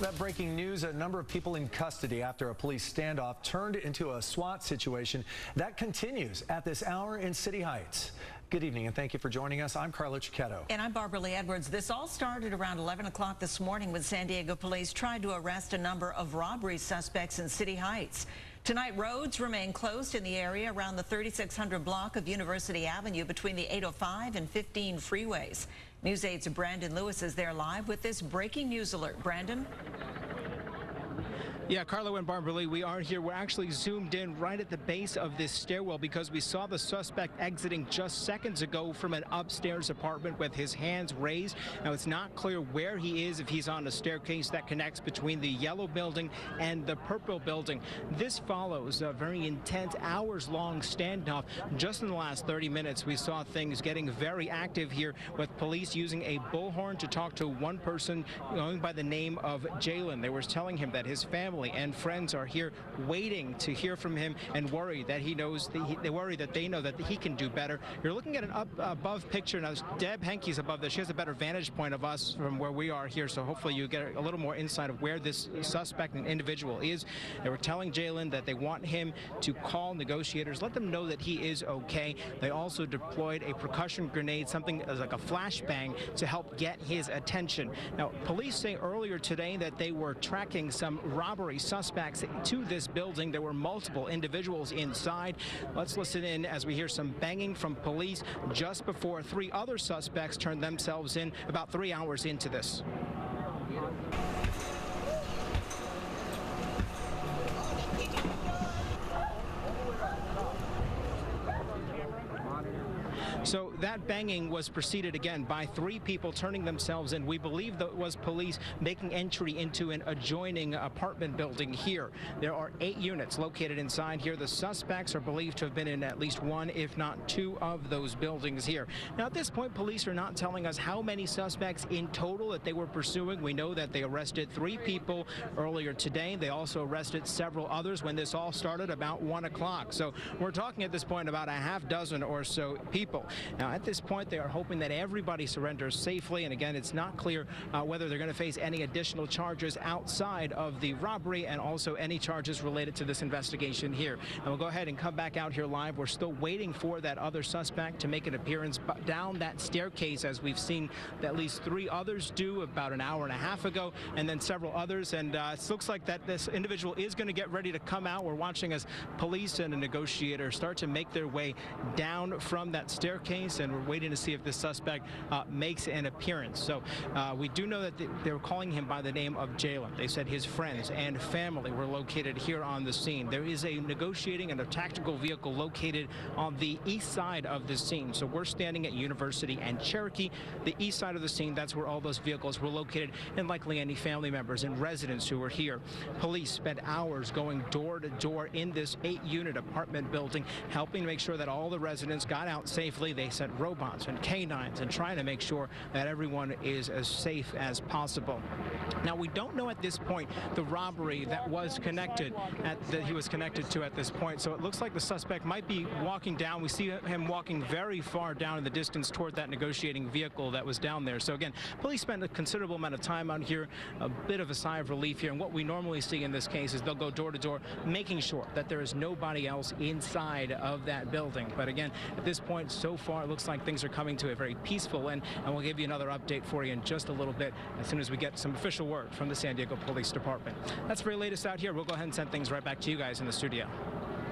That breaking news, a number of people in custody after a police standoff turned into a SWAT situation. That continues at this hour in City Heights. Good evening and thank you for joining us. I'm Carlo Cicchetto. And I'm Barbara Lee Edwards. This all started around 11 o'clock this morning when San Diego police tried to arrest a number of robbery suspects in City Heights. Tonight, roads remain closed in the area around the 3600 block of University Avenue between the 805 and 15 freeways. News 8's Brandon Lewis is there live with this breaking news alert. Brandon? Yeah, Carlo and Barbara Lee, we are here. We're actually zoomed in right at the base of this stairwell because we saw the suspect exiting just seconds ago from an upstairs apartment with his hands raised. Now, it's not clear where he is, if he's on a staircase that connects between the yellow building and the purple building. This follows a very intense, hours-long standoff. Just in the last 30 minutes, we saw things getting very active here with police using a bullhorn to talk to one person going by the name of Jalen. They were telling him that his family and friends are here waiting to hear from him and worry that he knows they know that he can do better. You're looking at an above picture now. Deb Henke's above this. She has a better vantage point of us from where we are here, so hopefully you get a little more insight of where this suspect and individual is. They were telling Jalen that they want him to call negotiators, let them know that he is okay. They also deployed a percussion grenade, something as like a flashbang, to help get his attention. Now, police say earlier today that they were tracking some robbery suspects to this building. There were multiple individuals inside. Let's listen in as we hear some banging from police just before three other suspects turned themselves in about 3 hours into this. So that banging was preceded again by three people turning themselves in. We believe that it was police making entry into an adjoining apartment building here. There are 8 units located inside here. The suspects are believed to have been in at least one, if not 2 of those buildings here. Now, at this point, police are not telling us how many suspects in total that they were pursuing. We know that they arrested 3 people earlier today. They also arrested several others when this all started about 1 o'clock. So we're talking at this point about a half dozen or so people. Now, at this point, they are hoping that everybody surrenders safely. And again, it's not clear whether they're going to face any additional charges outside of the robbery and also any charges related to this investigation here. And we'll go ahead and come back out here live. We're still waiting for that other suspect to make an appearance down that staircase, as we've seen at least 3 others do about an hour and a half ago, and then several others. And it looks like that this individual is going to get ready to come out. We're watching as police and a negotiator start to make their way down from that staircase, and we're waiting to see if this suspect makes an appearance. So we do know that they were calling him by the name of Jalen. They said his friends and family were located here on the scene. There is a negotiating and a tactical vehicle located on the east side of the scene. So we're standing at University and Cherokee. The east side of the scene, that's where all those vehicles were located, and likely any family members and residents who were here. Police spent hours going door to door in this 8-unit apartment building, helping to make sure that all the residents got out safely. They sent robots and canines and trying to make sure that everyone is as safe as possible. Now, we don't know at this point the robbery that was connected that he was connected to at this point. So it looks like the suspect might be walking down. We see him walking very far down in the distance toward that negotiating vehicle that was down there. So again, police spent a considerable amount of time out here, a bit of a sigh of relief here. And what we normally see in this case is they'll go door to door, making sure that there is nobody else inside of that building. But again, at this point, so far, it looks like things are coming to a very peaceful end, and we'll give you another update for you in just a little bit as soon as we get some official word from the San Diego Police Department. That's the very latest out here. We'll go ahead and send things right back to you guys in the studio.